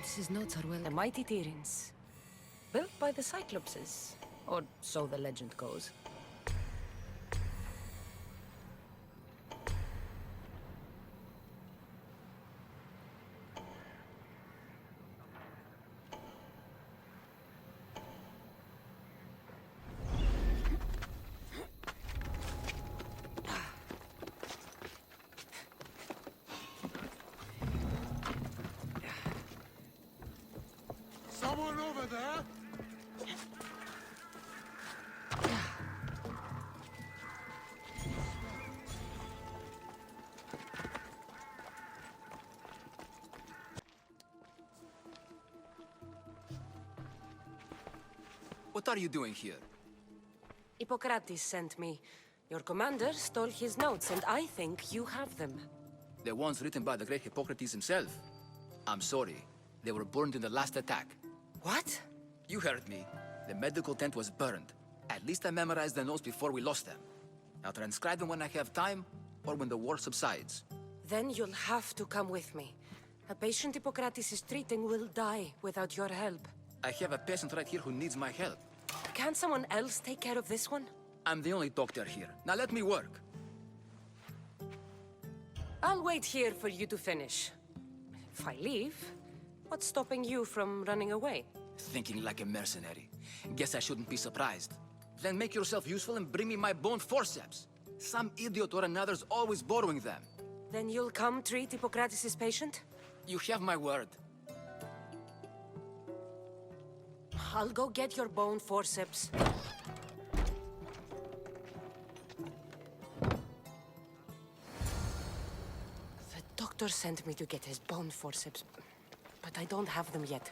Hippocrates' notes are well... The mighty Tyrins. Built by the Cyclopses. Or so the legend goes. Someone over there? What are you doing here? Hippocrates sent me. Your commander stole his notes, and I think you have them. The ones written by the great Hippocrates himself. I'm sorry. They were burned in the last attack. What? You heard me. The medical tent was burned. At least I memorized the notes before we lost them. I'll transcribe them when I have time, or when the war subsides. Then you'll have to come with me. A patient Hippocrates is treating will die without your help. I have a patient right here who needs my help. Can't someone else take care of this one? I'm the only doctor here. Now let me work. I'll wait here for you to finish. If I leave, what's stopping you from running away? Thinking like a mercenary. Guess I shouldn't be surprised. Then make yourself useful and bring me my bone forceps. Some idiot or another's always borrowing them. Then you'll come treat Hippocrates' patient? You have my word. I'll go get your bone forceps. The doctor sent me to get his bone forceps, but I don't have them yet.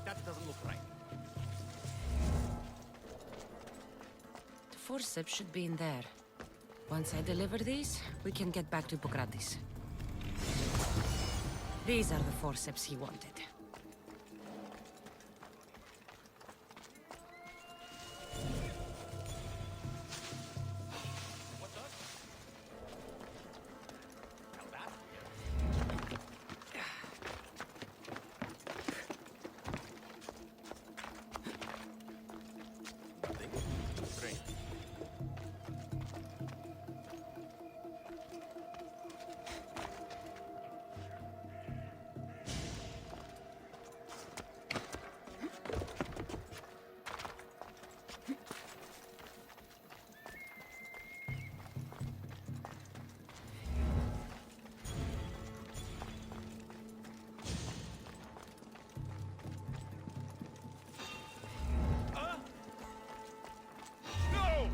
That doesn't look right. The forceps should be in there. Once I deliver these, we can get back to Hippocrates. These are the forceps he wanted. No!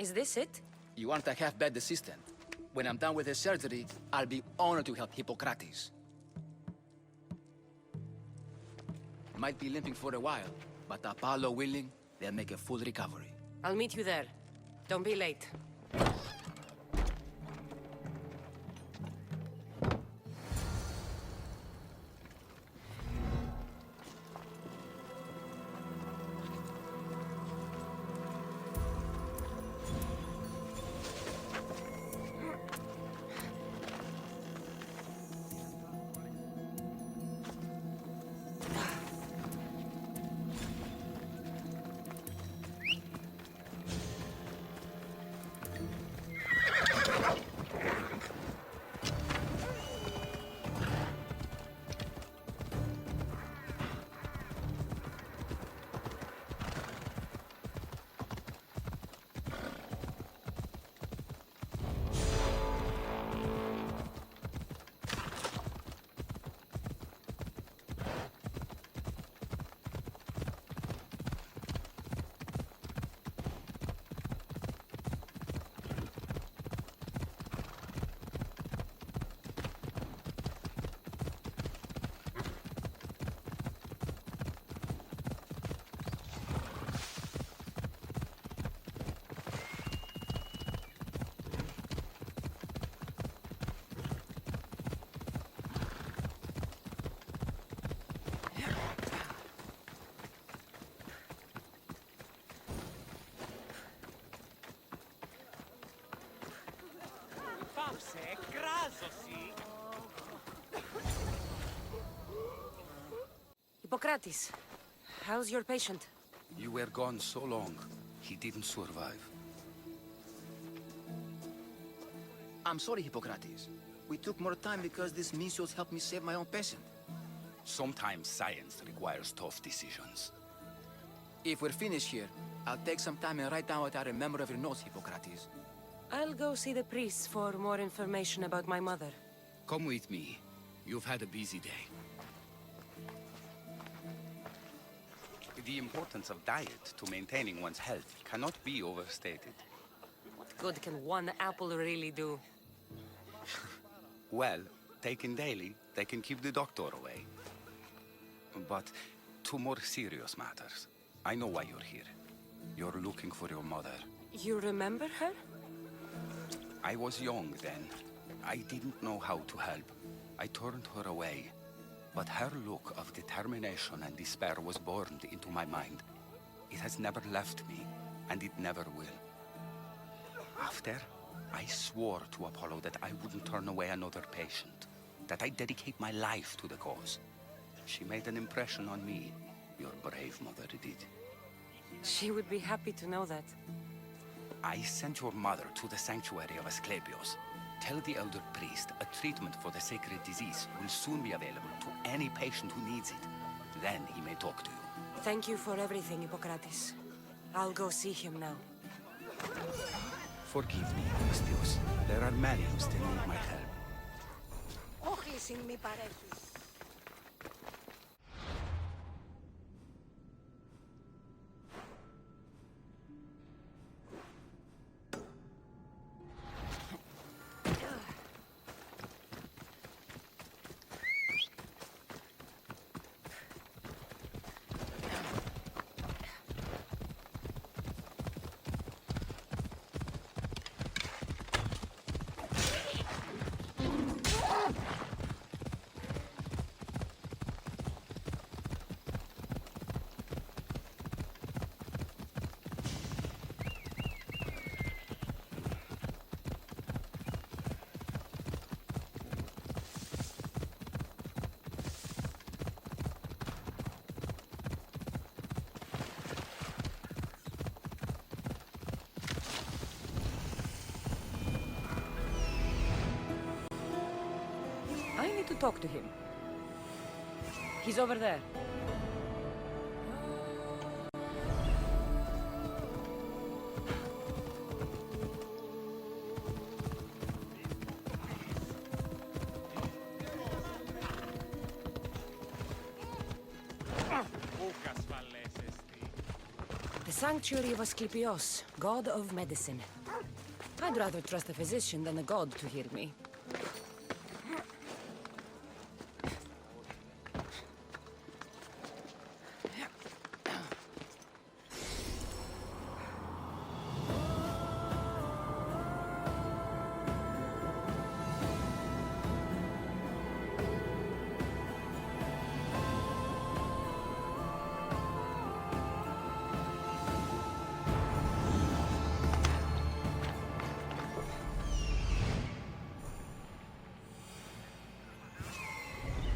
Is this it? You aren't a half-bad assistant. When I'm done with the surgery, I'll be honored to help Hippocrates. Might be limping for a while, but Apollo willing, they'll make a full recovery. I'll meet you there. Don't be late. Hippocrates, how's your patient? You were gone so long, he didn't survive. I'm sorry, Hippocrates. We took more time because this Misios helped me save my own patient. Sometimes science requires tough decisions. If we're finished here, I'll take some time and write down what I remember of your notes, Hippocrates. I'll go see the priest for more information about my mother. Come with me. You've had a busy day. The importance of diet to maintaining one's health cannot be overstated. What good can one apple really do? Well, taken daily, they can keep the doctor away. But to more serious matters, I know why you're here. You're looking for your mother. You remember her? I was young then. I didn't know how to help. I turned her away. But her look of determination and despair was burned into my mind. It has never left me, and it never will. After, I swore to Apollo that I wouldn't turn away another patient, that I'd dedicate my life to the cause. She made an impression on me. Your brave mother did. She would be happy to know that. I sent your mother to the sanctuary of Asclepios. Tell the elder priest a treatment for the sacred disease will soon be available to any patient who needs it. Then he may talk to you. Thank you for everything, Hippocrates. I'll go see him now. Forgive me, Astios. There are many who still need my help. Όχλησιν μη παρέχεις. I need to talk to him. He's over there. The sanctuary of Asclepios, god of medicine. I'd rather trust a physician than a god to heal me.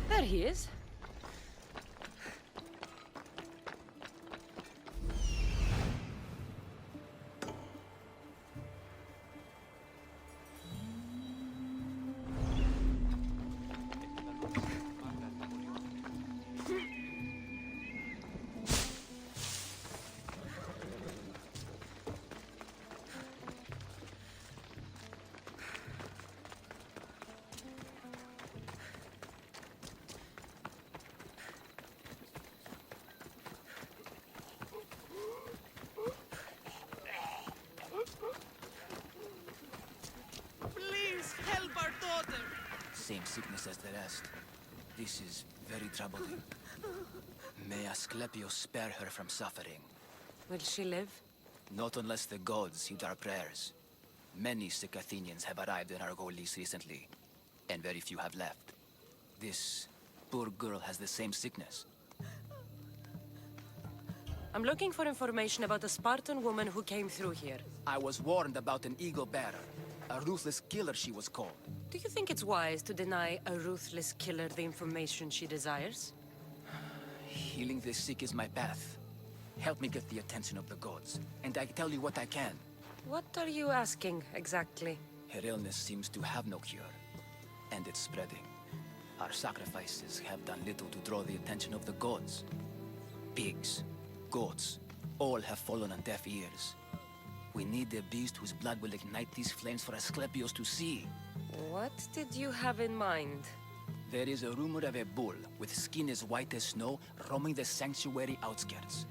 There he is. Please help our daughter! Same sickness as the rest. This is very troubling. May Asclepius spare her from suffering. Will she live? Not unless the gods heed our prayers. Many sick Athenians have arrived in Argolis recently, and very few have left. This poor girl has the same sickness. I'm looking for information about a Spartan woman who came through here. I was warned about an eagle bearer. A ruthless killer, she was called. Do you think it's wise to deny a ruthless killer the information she desires? Healing the sick is my path. Help me get the attention of the gods, and I tell you what I can. What are you asking, exactly? Her illness seems to have no cure, and it's spreading. Our sacrifices have done little to draw the attention of the gods. Pigs, goats, all have fallen on deaf ears. We need a beast whose blood will ignite these flames for Asclepius to see. What did you have in mind? There is a rumor of a bull with skin as white as snow roaming the sanctuary outskirts.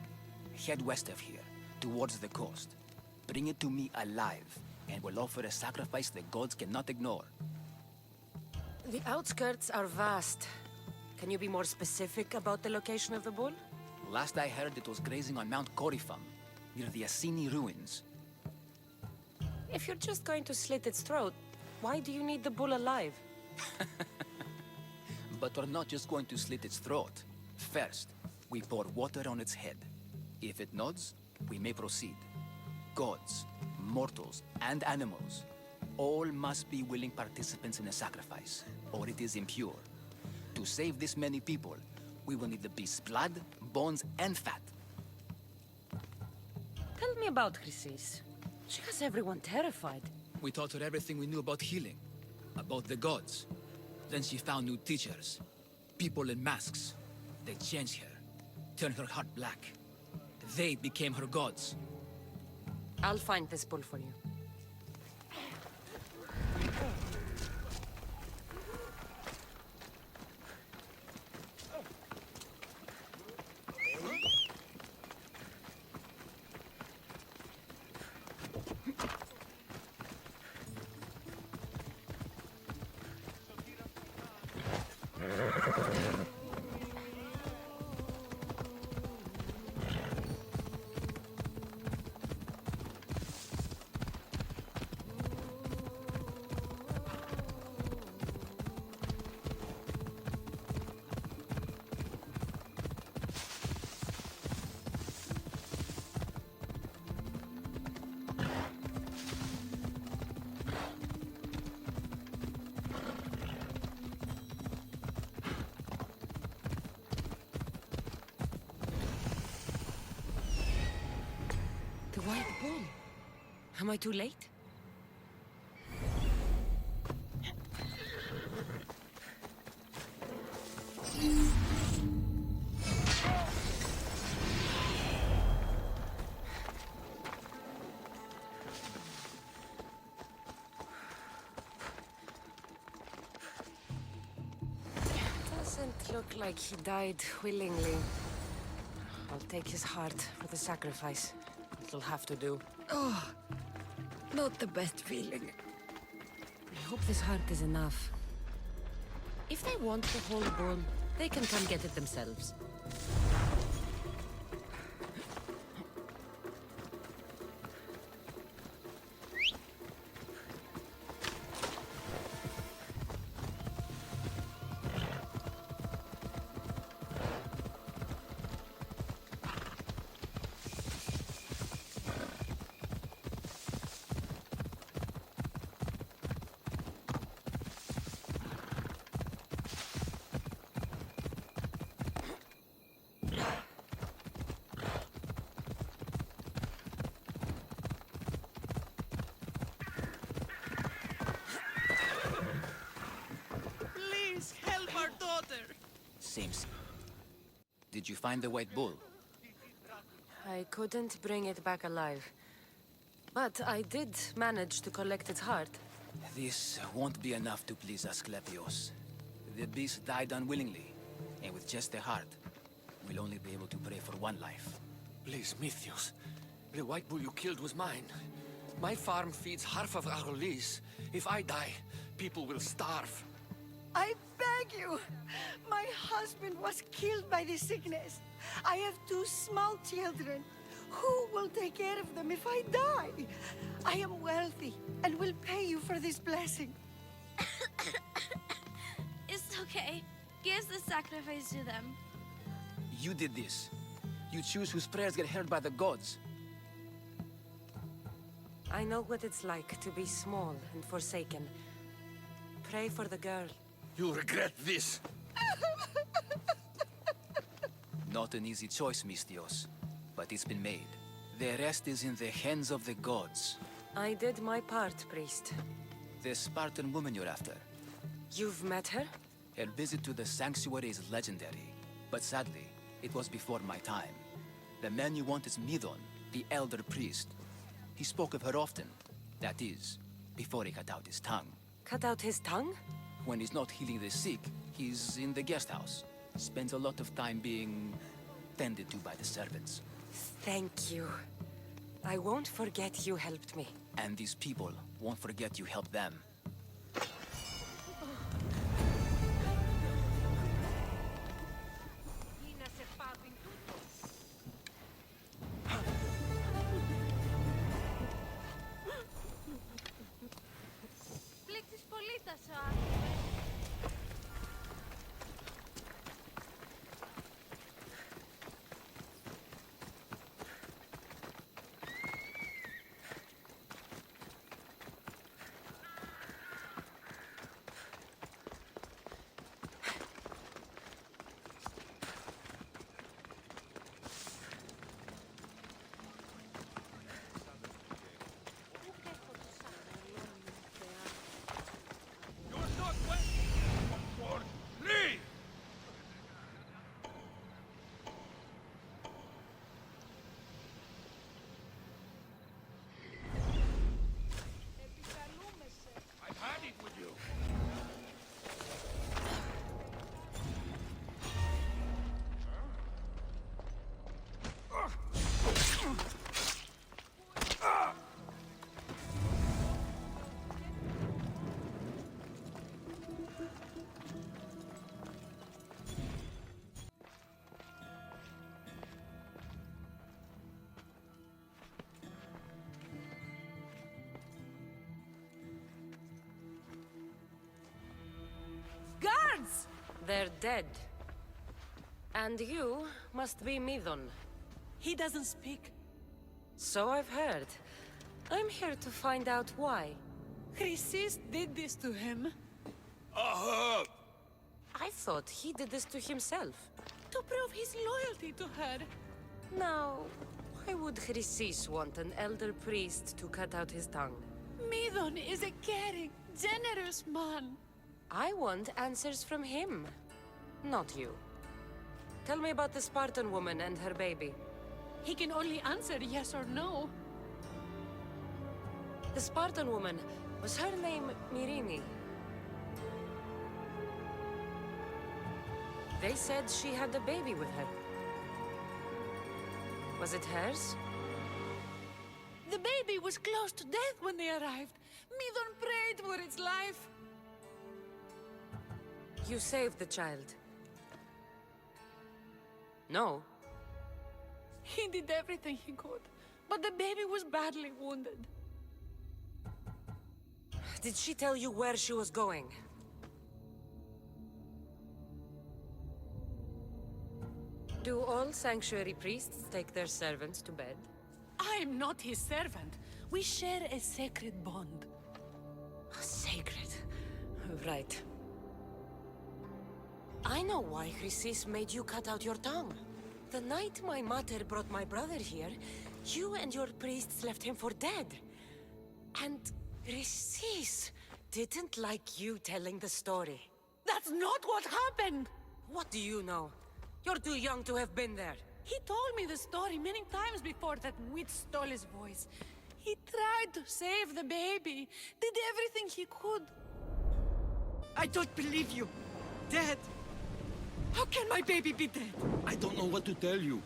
Head west of here, towards the coast. Bring it to me alive, and we'll offer a sacrifice the gods cannot ignore. The outskirts are vast. Can you be more specific about the location of the bull? Last I heard, it was grazing on Mount Corifum, near the Assini ruins. If you're just going to slit its throat, why do you need the bull alive? But we're not just going to slit its throat. First, we pour water on its head. If it nods, we may proceed. Gods, mortals, and animals, all must be willing participants in the sacrifice, or it is impure. To save this many people, we will need the beast's blood, bones, and fat. Tell me about Chrysis. She has everyone terrified. We taught her everything we knew about healing, about the gods. Then she found new teachers, people in masks. They changed her, turned her heart black. They became her gods. I'll find this bull for you. The white bull. Am I too late? Doesn't look like he died willingly. I'll take his heart for the sacrifice. It'll have to do. not the best feeling. I hope this heart is enough. If they want the whole bull, they can come get it themselves. Please help our daughter. Seems. Did you find the white bull? I couldn't bring it back alive. But I did manage to collect its heart. This won't be enough to please Asclepios. The beast died unwillingly, and with just the heart, we'll only be able to pray for one life. Please, Mythios. The white bull you killed was mine. My farm feeds half of our lease. If I die, people will starve. I beg you! My husband was killed by this sickness. I have 2 small children. Who will take care of them if I die? I am wealthy and will pay you for this blessing. It's okay. Give the sacrifice to them. You did this. You choose whose prayers get heard by the gods. I know what it's like to be small and forsaken. Pray for the girl. You'll regret this. Not an easy choice, Mystios, but it's been made. The rest is in the hands of the gods. I did my part, priest. The Spartan woman you're after. You've met her? Her visit to the sanctuary is legendary, but sadly, it was before my time. The man you want is Midon, the elder priest. He spoke of her often. That is, before he cut out his tongue. Cut out his tongue? When he's not healing the sick, he's in the guest house. Spends a lot of time being tended to by the servants. Thank you. I won't forget you helped me. And these people won't forget you helped them. Πλήξεις πολύ τα σου άκρη. You're not wet! For leave! I've had it with you. Guards! They're dead. And you must be Midon. He doesn't speak. So I've heard. I'm here to find out why. Chrysis did this to him. I thought he did this to himself. To prove his loyalty to her. Now, why would Chrysis want an elder priest to cut out his tongue? Midon is a caring, generous man. I want answers from him, not you. Tell me about the Spartan woman and her baby. He can only answer yes or no. The Spartan woman, was her name Myrine? They said she had a baby with her. Was it hers? The baby baby was close to death when they arrived. Midon prayed for its life. You saved the child. No. He did everything he could, but the baby was badly wounded. Did she tell you where she was going? Do all sanctuary priests take their servants to bed? I am not his servant. We share a sacred bond. Sacred. Right. I know why Chrysis made you cut out your tongue. The night my mother brought my brother here, you and your priests left him for dead. And Chrysis didn't like you telling the story. That's not what happened! What do you know? You're too young to have been there. He told me the story many times before that witch stole his voice. He tried to save the baby, did everything he could. I don't believe you. Dead? How can my baby be dead? I don't know what to tell you.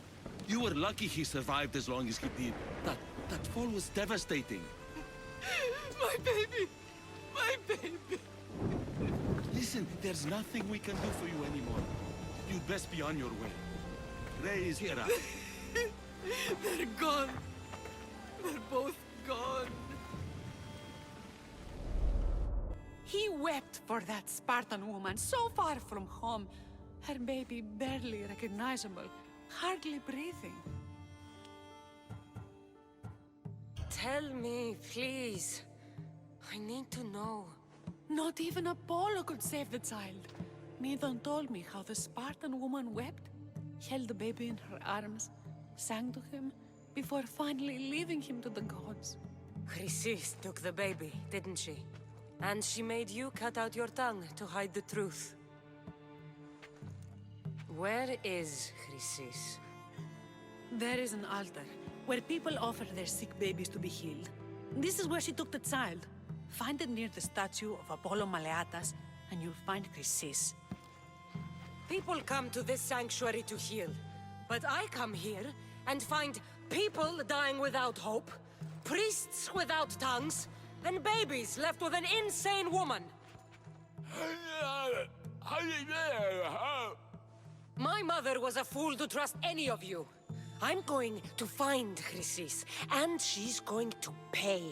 You were lucky he survived as long as he did. That fall was devastating. My baby! My baby! Listen, there's nothing we can do for you anymore. You'd best be on your way. Ray is here. They're gone. They're both gone. He wept for that Spartan woman so far from home. Her baby barely recognizable, hardly breathing. Tell me, please. I need to know. Not even Apollo could save the child. Midon told me how the Spartan woman wept, held the baby in her arms, sang to him, before finally leaving him to the gods. Chrysis took the baby, didn't she? And she made you cut out your tongue to hide the truth. Where is Chrysis? There is an altar, where people offer their sick babies to be healed. This is where she took the child. Find it near the statue of Apollo Maleatas, and you'll find Chrysis. People come to this sanctuary to heal. But I come here and find people dying without hope, priests without tongues, and babies left with an insane woman. My mother was a fool to trust any of you. I'm going to find Chrysis, and she's going to pay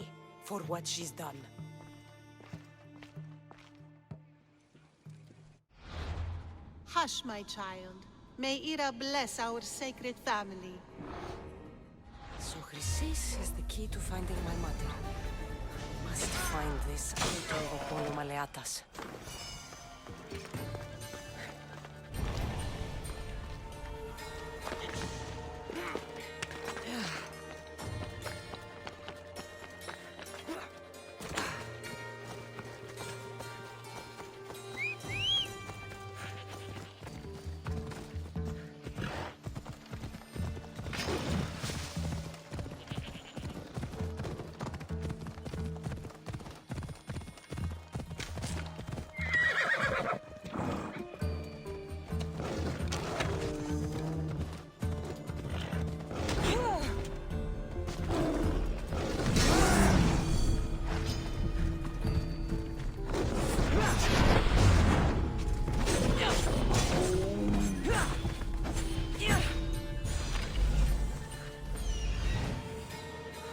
for what she's done. Hush, my child. May Ira bless our sacred family. So Chrysis is the key to finding my mother. Must find this altar of Apollo Maleatas.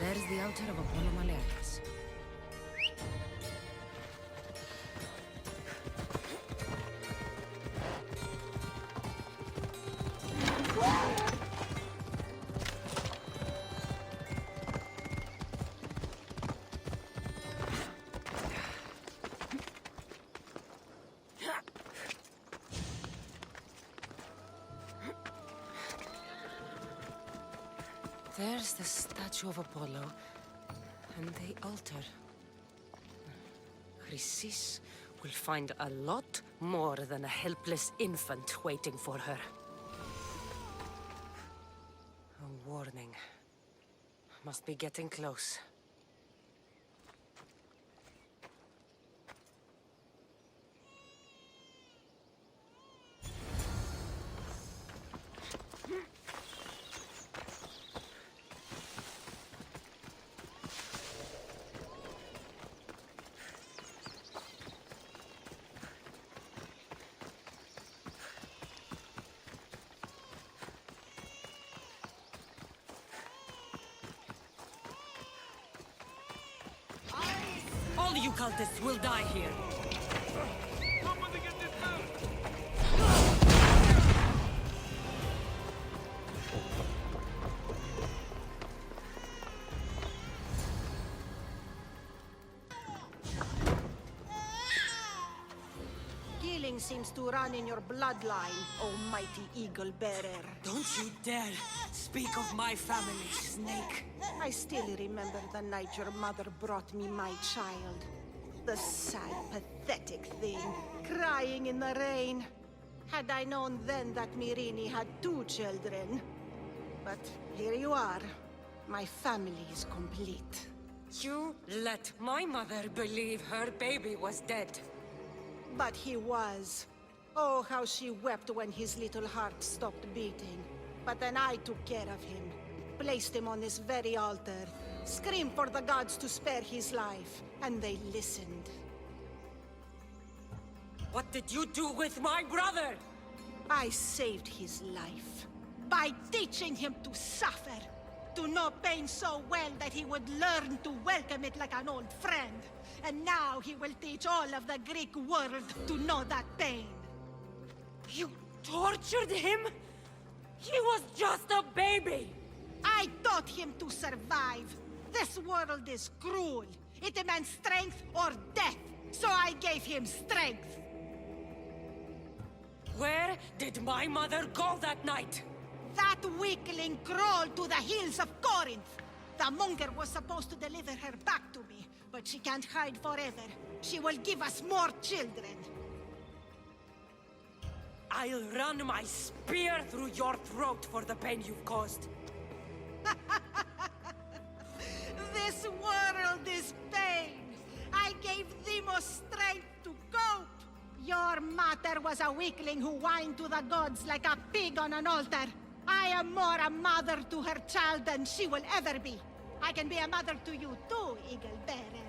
There's the altar of Apollo Maleatas. There's the statue of Apollo, and the altar. Chrysis will find a lot more than a helpless infant waiting for her. A warning. Must be getting close. All you cultists will die here. Somebody get this man! Killing seems to run in your bloodline, oh mighty eagle bearer. Don't you dare speak of my family, Snake. I still remember the night your mother brought me my child. The sad, pathetic thing, crying in the rain. Had I known then that Mirini had 2 children. But here you are. My family is complete. You let my mother believe her baby was dead. But he was. Oh, how she wept when his little heart stopped beating. But then I took care of him. Placed him on this very altar. Screamed for the gods to spare his life. And they listened. What did you do with my brother? I saved his life. By teaching him to suffer. To know pain so well that he would learn to welcome it like an old friend. And now he will teach all of the Greek world to know that pain. You tortured him? He was just a baby! I taught him to survive. This world is cruel. It demands strength or death. So I gave him strength. Where did my mother go that night? That weakling crawled to the hills of Corinth. The monger was supposed to deliver her back to me, but she can't hide forever. She will give us more children. I'll run my spear through your throat for the pain you've caused. This world is pain. I gave Demos strength to cope. Your mater was a weakling who whined to the gods like a pig on an altar. I am more a mother to her child than she will ever be. I can be a mother to you too, Eagle Bearer.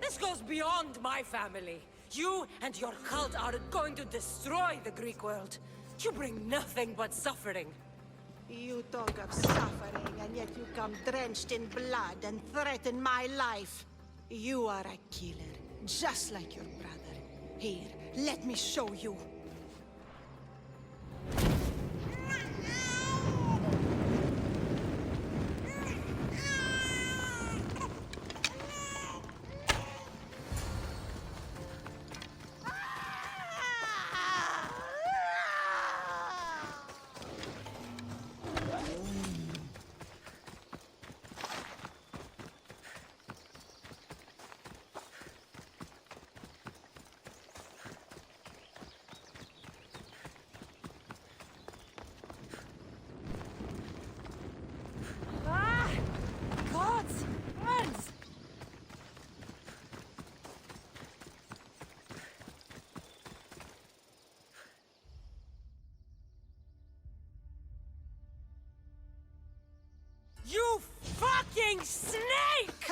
This goes beyond my family. You and your cult are going to destroy the Greek world. You bring nothing but suffering. You talk of suffering, and yet you come drenched in blood and threaten my life. You are a killer, just like your brother. Here, let me show you. Gods! Birds! You fucking snake!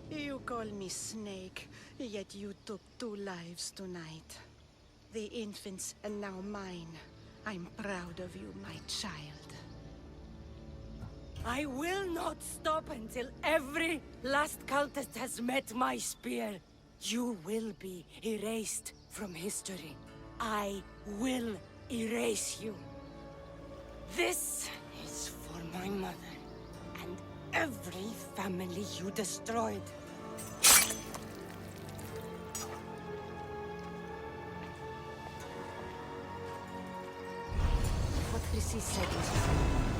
You call me Snake, yet you took 2 lives tonight. The infant's and now mine. I'm proud of you, my child. I will not stop until every last cultist has met my spear. You will be erased from history. I will erase you. This is for my mother and every family you destroyed. What Chrysis said was true.